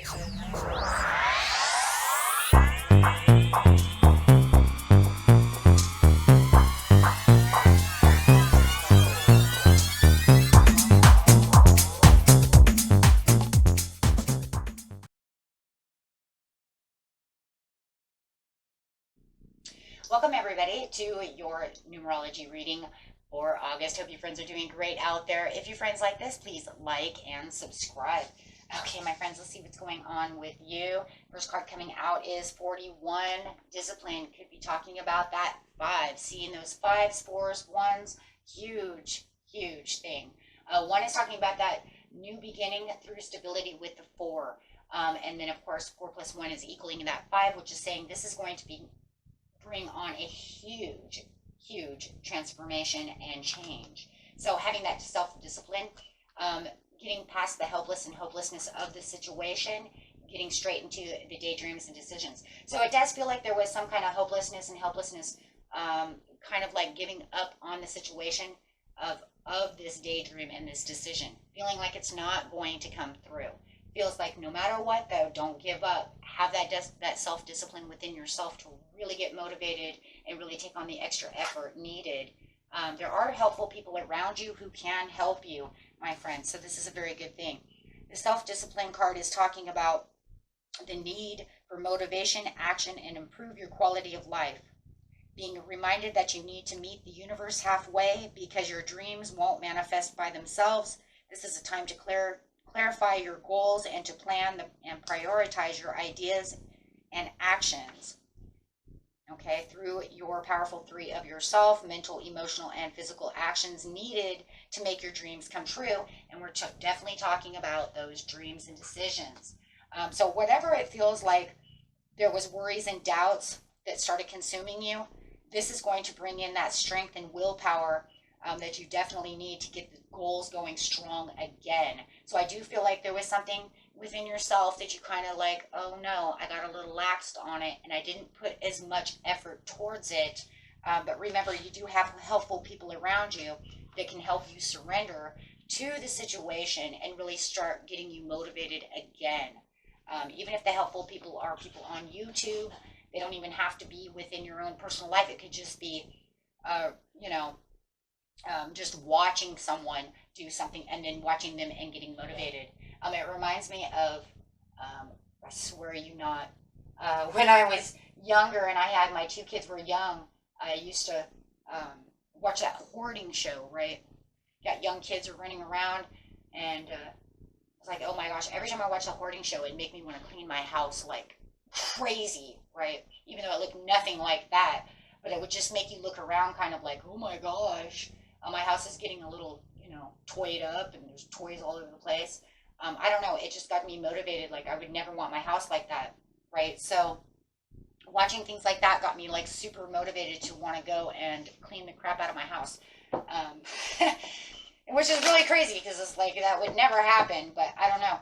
Welcome everybody to your numerology reading for August. Hope you friends are doing great out there. If you friends like this, please like and subscribe. Okay, my friends, let's see what's going on with you. First card coming out is 41. Discipline. Could be talking about that 5. Seeing those 5s, 4s, 1s. Huge, huge thing. 1 is talking about that new beginning through stability with the 4. And then, of course, 4 plus 1 is equaling that 5, which is saying this is going to bring on a huge, huge transformation and change. So having that self-discipline, getting past the helpless and hopelessness of the situation, getting straight into the daydreams and decisions. So it does feel like there was some kind of hopelessness and helplessness, kind of like giving up on the situation of this daydream and this decision, feeling like it's not going to come through. Feels like no matter what, though, don't give up. Have that self-discipline within yourself to really get motivated and really take on the extra effort needed. There are helpful people around you who can help you, my friends, so this is a very good thing. The self-discipline card is talking about the need for motivation, action, and improve your quality of life. Being reminded that you need to meet the universe halfway because your dreams won't manifest by themselves. This is a time to clarify your goals and to plan and prioritize your ideas and actions. Okay, through your powerful 3 of yourself, mental, emotional, and physical actions needed to make your dreams come true. And we're definitely talking about those dreams and decisions. So whatever it feels like there was worries and doubts that started consuming you, this is going to bring in that strength and willpower that you definitely need to get the goals going strong again. So I do feel like there was something within yourself that you kind of like, oh no, I got a little laxed on it and I didn't put as much effort towards it. But remember, you do have helpful people around you that can help you surrender to the situation and really start getting you motivated again. Even if the helpful people are people on YouTube, they don't even have to be within your own personal life. It could just be, just watching someone do something and then watching them and getting motivated. It reminds me of, I swear you not, when I was younger and I had my 2 kids were young, I used to watch that hoarding show, right? Got young kids are running around and it's like, oh my gosh, every time I watch the hoarding show, it'd make me want to clean my house like crazy, right? Even though it looked nothing like that, but it would just make you look around kind of like, oh my gosh, my house is getting a little, toyed up and there's toys all over the place. I don't know, it just got me motivated. Like I would never want my house like that, right? So watching things like that got me like super motivated to want to go and clean the crap out of my house. Which is really crazy because it's like that would never happen, but I don't know.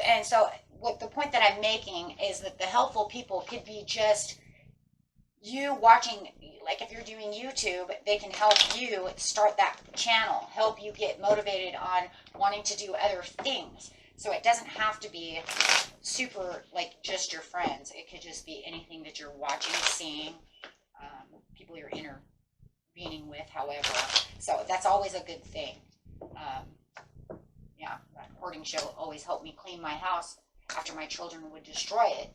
And so what the point that I'm making is that the helpful people could be just you watching, like if you're doing YouTube, they can help you start that channel, help you get motivated on wanting to do other things. So it doesn't have to be super like just your friends. It could just be anything that you're watching, seeing, people you're intervening with, however. So that's always a good thing. Yeah, that hoarding show always helped me clean my house after my children would destroy it.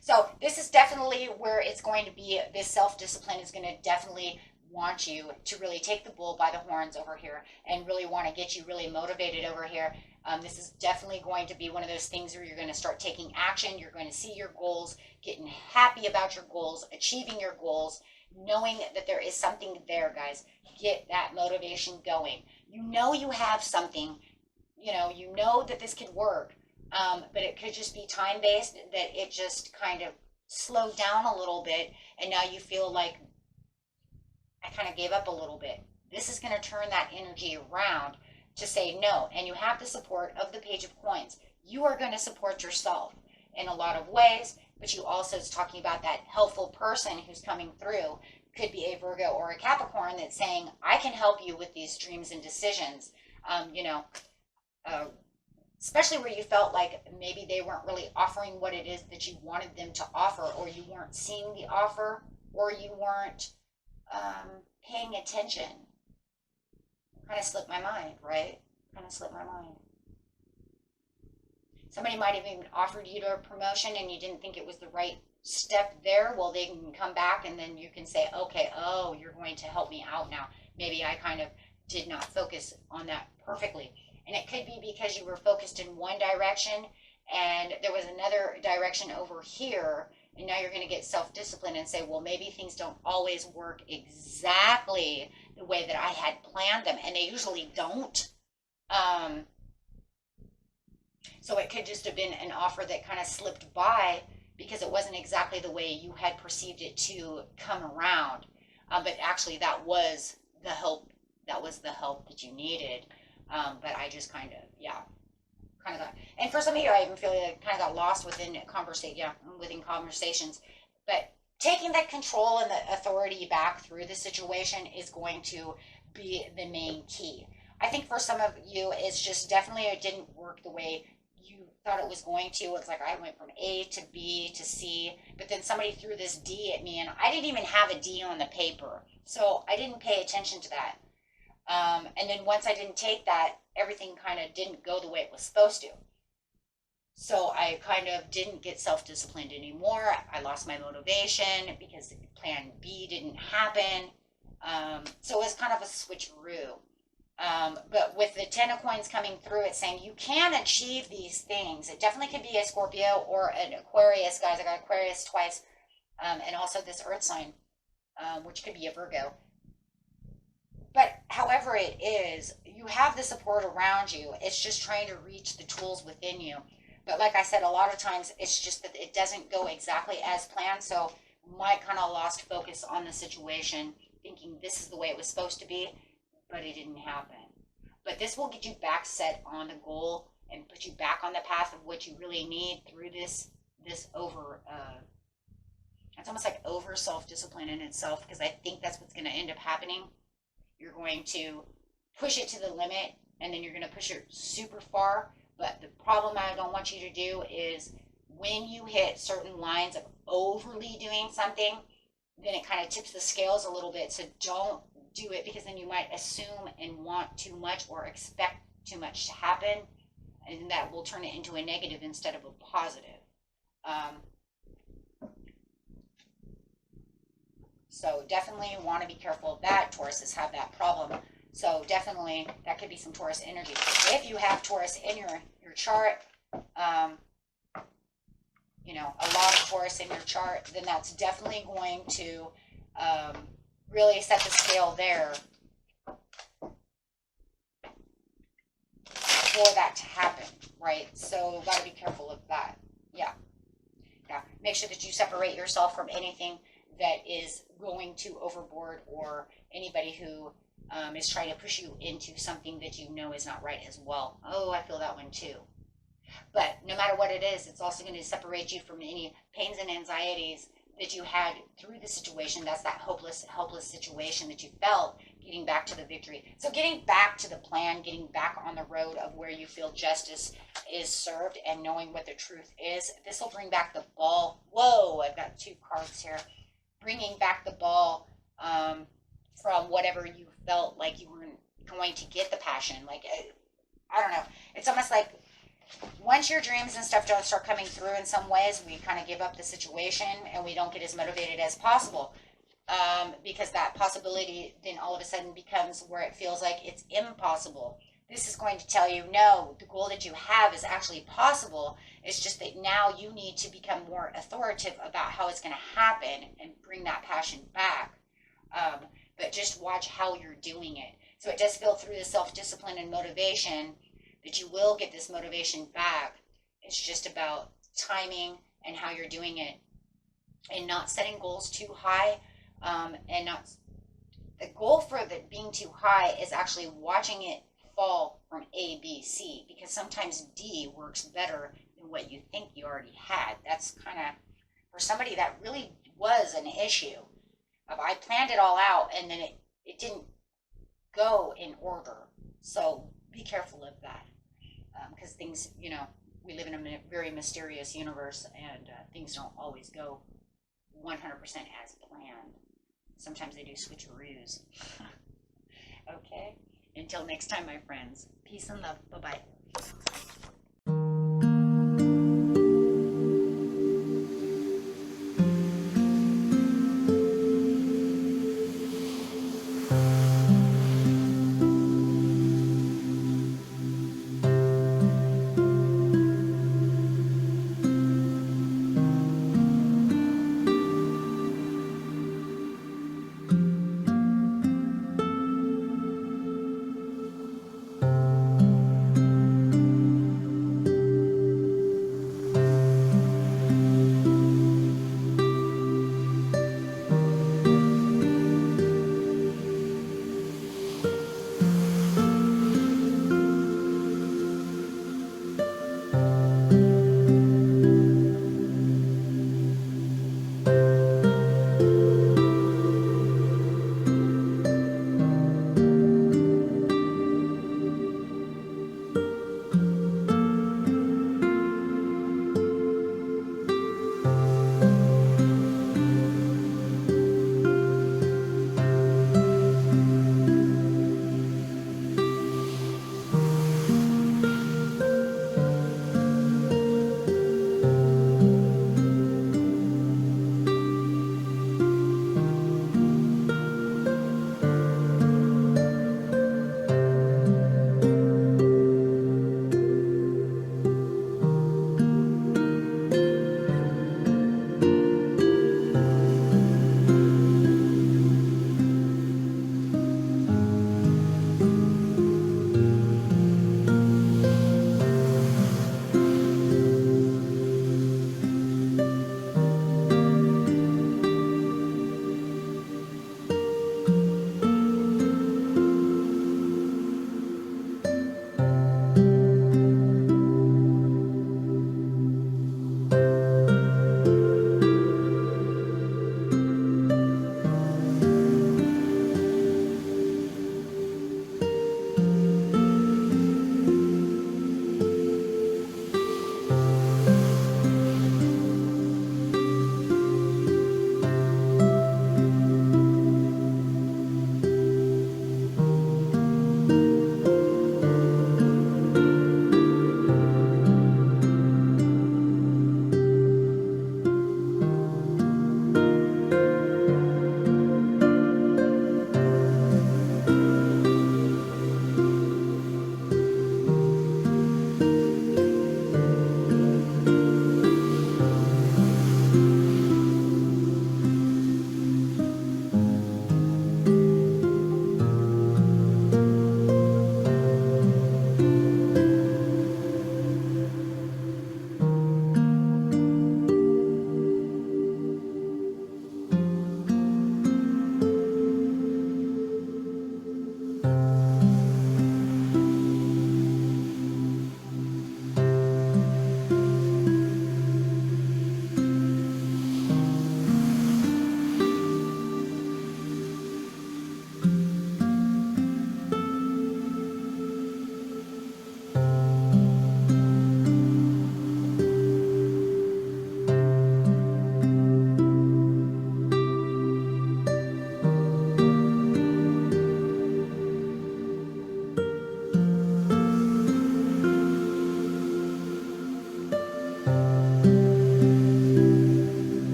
So this is definitely where it's going to be. This self-discipline is going to definitely want you to really take the bull by the horns over here and really want to get you really motivated over here. This is definitely going to be one of those things where you're going to start taking action. You're going to see your goals, getting happy about your goals, achieving your goals, knowing that there is something there, guys. Get that motivation going. You know you have something. You know that this could work. But it could just be time-based, that it just kind of slowed down a little bit, and now you feel like I kind of gave up a little bit. This is going to turn that energy around to say no, and you have the support of the Page of Coins. You are going to support yourself in a lot of ways, but you also is talking about that helpful person who's coming through. Could be a Virgo or a Capricorn that's saying, I can help you with these dreams and decisions. especially where you felt like maybe they weren't really offering what it is that you wanted them to offer, or you weren't seeing the offer, or you weren't paying attention. Kind of slipped my mind, right? Kind of slipped my mind. Somebody might have even offered you a promotion and you didn't think it was the right step there. Well, they can come back and then you can say, okay, oh, you're going to help me out now. Maybe I kind of did not focus on that perfectly. And it could be because you were focused in one direction and there was another direction over here. And now you're going to get self-disciplined and say, well, maybe things don't always work exactly the way that I had planned them. And they usually don't. So it could just have been an offer that kind of slipped by because it wasn't exactly the way you had perceived it to come around. But actually that was the help. That was the help that you needed. But I just kind of got, and for some of you, I even feel like I kind of got lost within conversations. But taking that control and the authority back through the situation is going to be the main key. I think for some of you, it's just definitely it didn't work the way you thought it was going to. It's like I went from A to B to C, but then somebody threw this D at me, and I didn't even have a D on the paper. So I didn't pay attention to that. And then once I didn't take that, everything kind of didn't go the way it was supposed to. So I kind of didn't get self-disciplined anymore. I lost my motivation because plan B didn't happen. So it was kind of a switcheroo. But with the 10 of coins coming through, it's saying you can achieve these things. It definitely could be a Scorpio or an Aquarius, guys. I got Aquarius twice. And also this earth sign, which could be a Virgo. But however it is, you have the support around you. It's just trying to reach the tools within you. But like I said, a lot of times it's just that it doesn't go exactly as planned. So you might kind of lost focus on the situation, thinking this is the way it was supposed to be, but it didn't happen. But this will get you back set on the goal and put you back on the path of what you really need through this over, it's almost like over self-discipline in itself, because I think that's what's going to end up happening. You're going to push it to the limit, and then you're going to push it super far. But the problem I don't want you to do is when you hit certain lines of overly doing something, then it kind of tips the scales a little bit. So don't do it, because then you might assume and want too much or expect too much to happen, and that will turn it into a negative instead of a positive. So definitely want to be careful of that. Tauruses have that problem. So definitely that could be some Taurus energy. If you have Taurus in your chart, you know, a lot of Taurus in your chart, then that's definitely going to really set the scale there for that to happen, right? So got to be careful of that. Yeah. Make sure that you separate yourself from anything that is going too overboard, or anybody who is trying to push you into something that you know is not right as well. Oh, I feel that one too. But no matter what it is, it's also going to separate you from any pains and anxieties that you had through the situation. That's that hopeless, helpless situation that you felt, getting back to the victory. So getting back to the plan, getting back on the road of where you feel justice is served, and knowing what the truth is. This will bring back the ball. Whoa, I've got two cards here. Bringing back the ball from whatever you felt like you weren't going to get the passion. Like, I don't know. It's almost like once your dreams and stuff don't start coming through in some ways, we kind of give up the situation and we don't get as motivated as possible. Because that possibility then all of a sudden becomes where it feels like it's impossible. This is going to tell you, no, the goal that you have is actually possible. It's just that now you need to become more authoritative about how it's going to happen and bring that passion back. But just watch how you're doing it. So it does feel through the self-discipline and motivation that you will get this motivation back. It's just about timing and how you're doing it, and not setting goals too high. And not the goal for the being too high is actually watching it fall from A, B, C, because sometimes D works better than what you think you already had. That's kind of, for somebody that really was an issue of I planned it all out and then it didn't go in order. So be careful of that. because things, you know, we live in a very mysterious universe, and things don't always go 100% as planned. Sometimes they do switcheroos. Okay, until next time, my friends. Peace and love. Bye-bye.